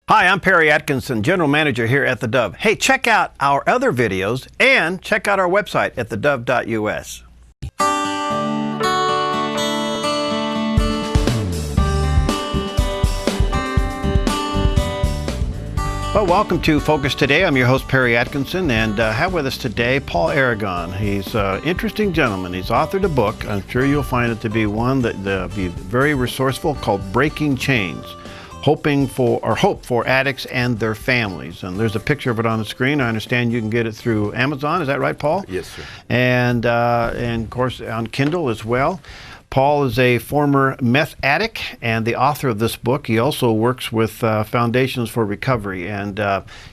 Hi, I'm Perry Atkinson, General Manager here at theDove. Hey, check out our other videos and check out our website at thedove.us. Well, welcome to Focus Today. I'm your host, Perry Atkinson, and have with us today Paul Aragon. He's an interesting gentleman. He's authored a book. I'm sure you'll find it to be one that will be very resourceful, called Breaking Chains. Hope for addicts and their families. And there's a picture of it on the screen. I understand you can get it through Amazon. Is that right, Paul? Yes, sir. And of course on Kindle as well. Paul is a former meth addict and the author of this book. He also works with Foundations for Recovery, and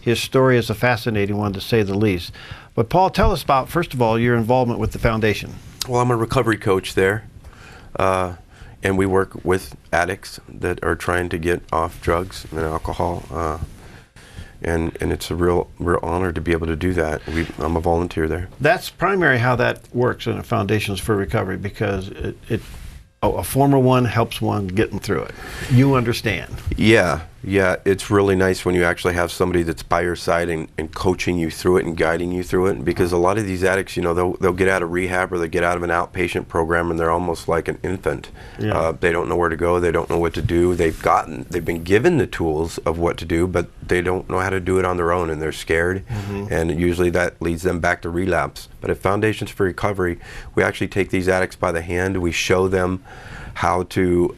his story is a fascinating one, to say the least. But Paul, tell us about, first of all, your involvement with the foundation. Well, I'm a recovery coach there. And we work with addicts that are trying to get off drugs and alcohol, and it's a real honor to be able to do that. I'm a volunteer there. That's primary how that works in a Foundations for Recovery, because a former one helps one getting through it. You understand. Yeah, it's really nice when you actually have somebody that's by your side and coaching you through it and guiding you through it, because a lot of these addicts, they'll get out of rehab or they get out of an outpatient program and they're almost like an infant. Yeah. They don't know where to go, they don't know what to do. They've been given the tools of what to do, but they don't know how to do it on their own, and they're scared. Mm-hmm. And usually that leads them back to relapse. But at Foundations for Recovery, we actually take these addicts by the hand. We show them how to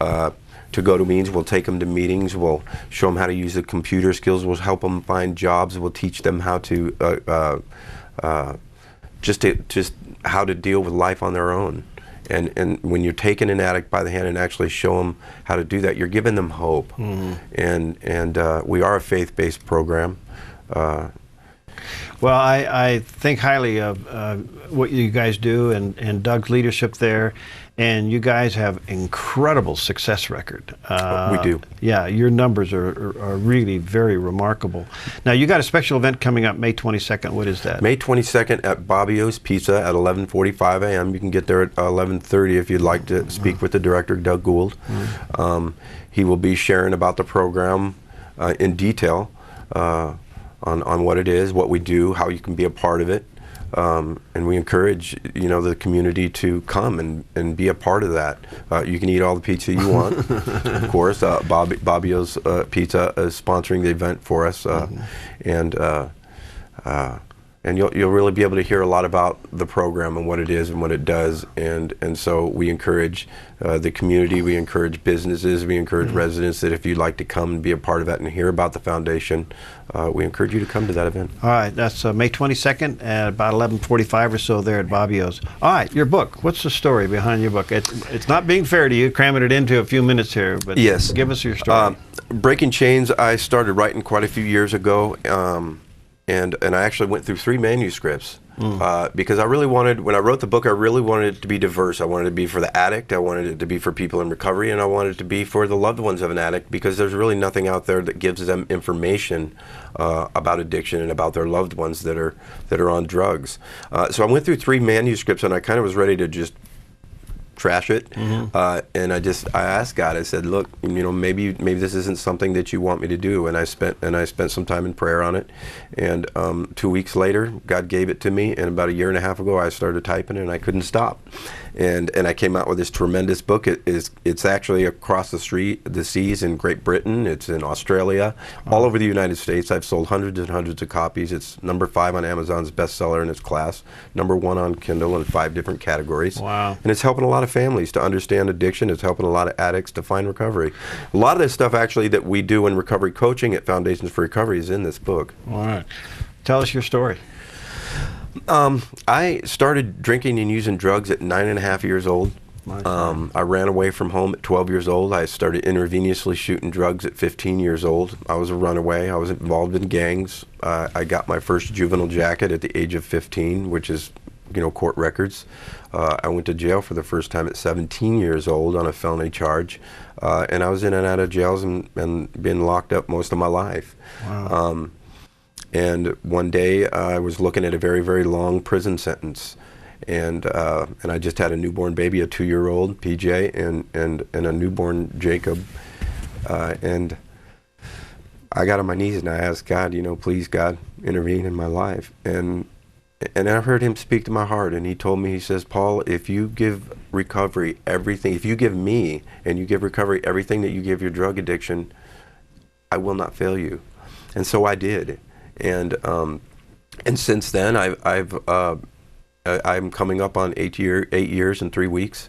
go to meetings. We'll take them to meetings. We'll show them how to use the computer skills. We'll help them find jobs. We'll teach them how to just how to deal with life on their own. And when you're taking an addict by the hand and actually show them how to do that, you're giving them hope. Mm-hmm. And we are a faith-based program. Well, I think highly of what you guys do and Doug's leadership there, and you guys have incredible success record. We do. Yeah, your numbers are really very remarkable. Now, you got a special event coming up May 22nd. What is that? May 22nd at Bobbio's Pizza at 11:45 a.m. You can get there at 11:30 if you'd like to speak with the director, Doug Gould. Mm-hmm. He will be sharing about the program in detail. On what it is, what we do, how you can be a part of it, and we encourage the community to come and be a part of that. You can eat all the pizza you want, of course. Bobbio's Pizza is sponsoring the event for us, mm-hmm. And you'll really be able to hear a lot about the program and what it is and what it does, and so we encourage the community, we encourage businesses, we encourage mm-hmm. residents that if you'd like to come and be a part of that and hear about the foundation, we encourage you to come to that event. All right, that's May 22nd at about 11:45 or so there at Bobbio's. All right, your book. What's the story behind your book? It's not being fair to you, cramming it into a few minutes here, but yes. Give us your story. Breaking Chains, I started writing quite a few years ago. And I actually went through 3 manuscripts because I really wanted, when I wrote the book, I really wanted it to be diverse. I wanted it to be for the addict, I wanted it to be for people in recovery, and I wanted it to be for the loved ones of an addict, because there's really nothing out there that gives them information about addiction and about their loved ones that are on drugs. So I went through 3 manuscripts, and I kind of was ready to just trash it, mm-hmm. And I asked God. I said, "Look, maybe this isn't something that you want me to do." And I spent some time in prayer on it. And 2 weeks later, God gave it to me. And about a year and a half ago, I started typing it, and I couldn't stop. And I came out with this tremendous book. It's actually across the seas in Great Britain. It's in Australia, all over the United States. I've sold hundreds and hundreds of copies. It's number 5 on Amazon's bestseller in its class, number 1 on Kindle in 5 different categories. Wow! And it's helping a lot of families to understand addiction. It's helping a lot of addicts to find recovery. A lot of this stuff actually that we do in recovery coaching at Foundations for Recovery is in this book. All right. Tell us your story. I started drinking and using drugs at 9.5 years old. I ran away from home at 12 years old. I started intravenously shooting drugs at 15 years old. I was a runaway. I was involved in gangs. I got my first juvenile jacket at the age of 15, which is court records. I went to jail for the first time at 17 years old on a felony charge, and I was in and out of jails and been locked up most of my life. Wow. And one day I was looking at a very, very long prison sentence, and I just had a newborn baby, a 2-year-old PJ, and a newborn Jacob, and I got on my knees and I asked God, please God, intervene in my life. And I heard him speak to my heart, and he told me, he says, Paul, if you give recovery everything, if you give me and you give recovery everything that you give your drug addiction, I will not fail you. And so I did. And since then, I'm coming up on 8 years and 3 weeks,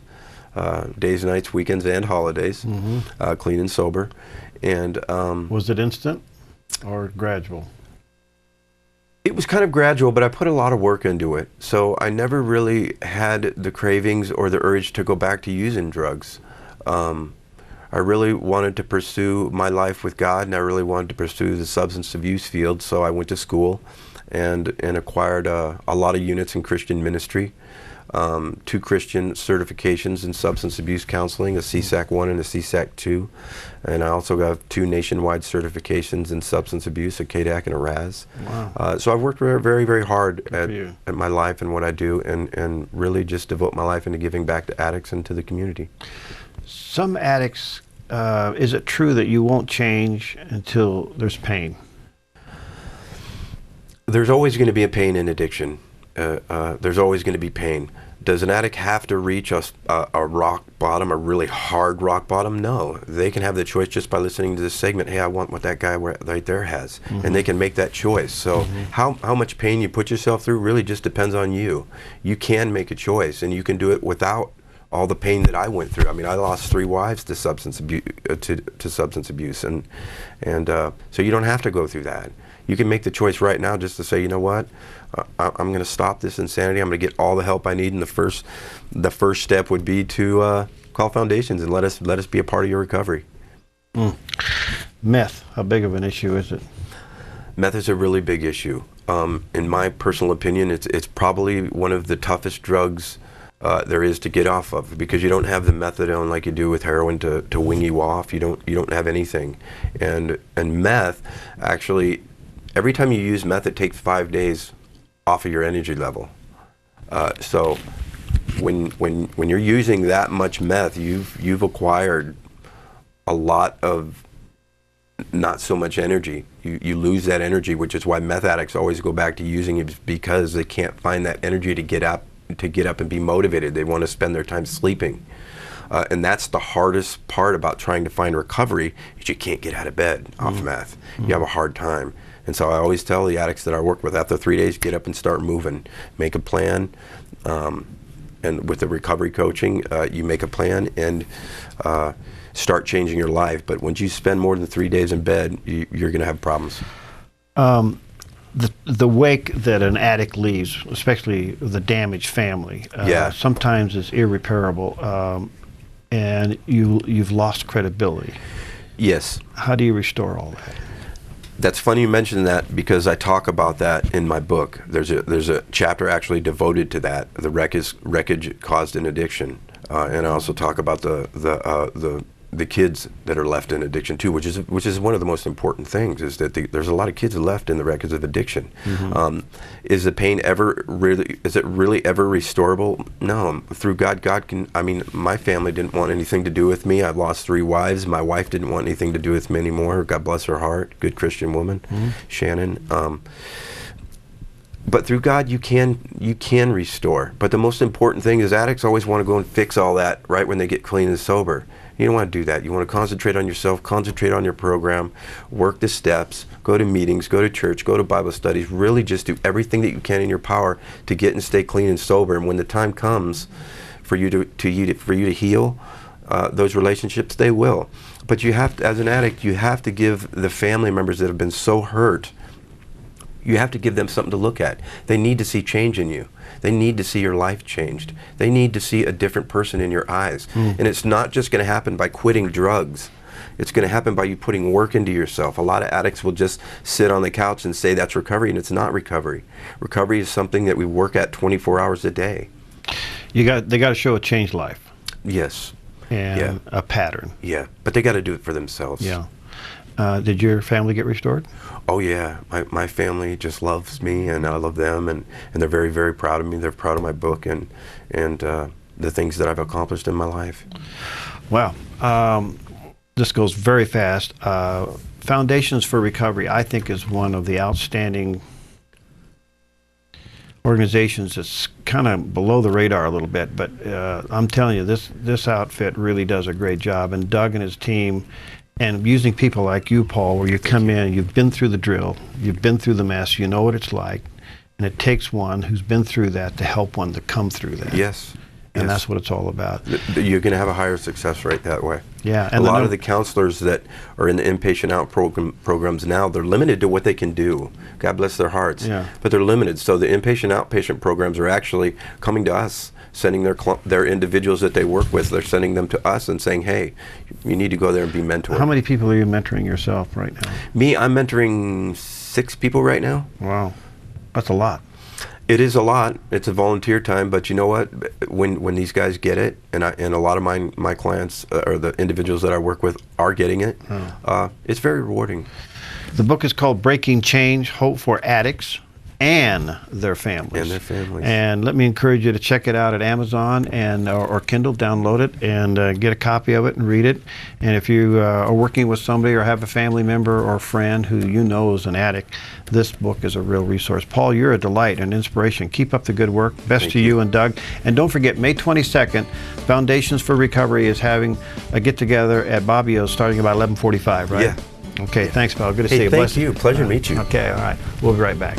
days, nights, weekends, and holidays, clean and sober. And was it instant or gradual? It was kind of gradual, but I put a lot of work into it. So I never really had the cravings or the urge to go back to using drugs. I really wanted to pursue my life with God, and I really wanted to pursue the substance abuse field. So I went to school and acquired a lot of units in Christian ministry, 2 Christian certifications in substance abuse counseling, a CSAC 1 and a CSAC 2. And I also got 2 nationwide certifications in substance abuse, a KDAC and a RAS. Wow. So I've worked very, very, very hard at my life and what I do, and really just devote my life into giving back to addicts and to the community. Some addicts, is it true that you won't change until there's pain? There's always going to be a pain in addiction. There's always going to be pain. Does an addict have to reach a rock bottom, a really hard rock bottom? No. They can have the choice just by listening to this segment. Hey, I want what that guy right there has. And they can make that choice. So how much pain you put yourself through really just depends on you. You can make a choice, and you can do it without all the pain that I went through. I mean, I lost 3 wives to substance abuse, and so you don't have to go through that. You can make the choice right now just to say, you know what, I'm going to stop this insanity. I'm going to get all the help I need, and the first step would be to call Foundations and let us be a part of your recovery. Meth, how big of an issue is it? Meth is a really big issue. In my personal opinion, it's probably one of the toughest drugs there is to get off of, because you don't have the methadone like you do with heroin to wing you off. You don't have anything, and meth actually, every time you use meth, it takes 5 days off of your energy level. So when you're using that much meth, you've acquired a lot of not so much energy. You lose that energy, which is why meth addicts always go back to using it, because they can't find that energy to get up and be motivated. They want to spend their time sleeping. And that's the hardest part about trying to find recovery, is you can't get out of bed off meth. You have a hard time. And so I always tell the addicts that I work with, after 3 days, get up and start moving. Make a plan. And with the recovery coaching, you make a plan and start changing your life. But once you spend more than 3 days in bed, you're going to have problems. The wake that an addict leaves, especially the damaged family, sometimes is irreparable, and you've lost credibility. Yes. How do you restore all that? That's funny you mention that, because I talk about that in my book. There's a chapter actually devoted to that, the wreckage caused in addiction, and I also talk about the kids that are left in addiction too, which is one of the most important things, is that there's a lot of kids left in the wreckage of addiction. Is the pain is it really ever restorable? No. Through God can. I mean, my family didn't want anything to do with me. I've lost 3 wives. My wife didn't want anything to do with me anymore. God bless her heart. Good Christian woman, Shannon. But through God, you can restore. But the most important thing is, addicts always want to go and fix all that right when they get clean and sober. You don't want to do that. You want to concentrate on yourself, concentrate on your program, work the steps, go to meetings, go to church, go to Bible studies, really just do everything that you can in your power to get and stay clean and sober. And when the time comes for you to heal those relationships, they will. But you have to, as an addict, you have to give the family members that have been so hurt, you have to give them something to look at. They need to see change in you. They need to see your life changed. They need to see a different person in your eyes. And it's not just going to happen by quitting drugs. It's going to happen by you putting work into yourself. A lot of addicts will just sit on the couch and say that's recovery, and it's not recovery. Recovery is something that we work at 24 hours a day. They got to show a changed life. Yes. And a pattern. Yeah, but they got to do it for themselves. Yeah. Did your family get restored? Oh yeah, my family just loves me, and I love them, and they're very, very proud of me. They're proud of my book and the things that I've accomplished in my life. Wow. This goes very fast. Foundations for Recovery, I think, is one of the outstanding organizations that's kind of below the radar a little bit, but I'm telling you, this outfit really does a great job. And Doug and his team, and using people like you, Paul, where you come in, you've been through the drill, you've been through the mess, you know what it's like, and it takes one who's been through that to help one to come through that. Yes. And that's what it's all about. You're going to have a higher success rate that way. Yeah. And a lot of the counselors that are in the inpatient out programs now, they're limited to what they can do. God bless their hearts. Yeah. But they're limited. So the inpatient outpatient programs are actually coming to us, sending their individuals that they work with, they're sending them to us and saying, hey, you need to go there and be mentored. How many people are you mentoring yourself right now? Me, I'm mentoring 6 people right now. Wow. That's a lot. It is a lot. It's a volunteer time, but you know what? When these guys get it, and a lot of my clients or the individuals that I work with are getting it, it's very rewarding. The book is called Breaking Change: Hope for Addicts and Their Families. And their families. And let me encourage you to check it out at Amazon and or Kindle, download it and get a copy of it and read it. And if you are working with somebody or have a family member or friend who you know is an addict, this book is a real resource. Paul, you're a delight and inspiration. Keep up the good work. Best to you and Doug. And don't forget, May 22nd, Foundations for Recovery is having a get-together at Bobbio's starting about 11:45, right? Yeah. Okay, thanks, Paul. Good to see you. Thank you. Pleasure to meet you. Okay, all right. We'll be right back.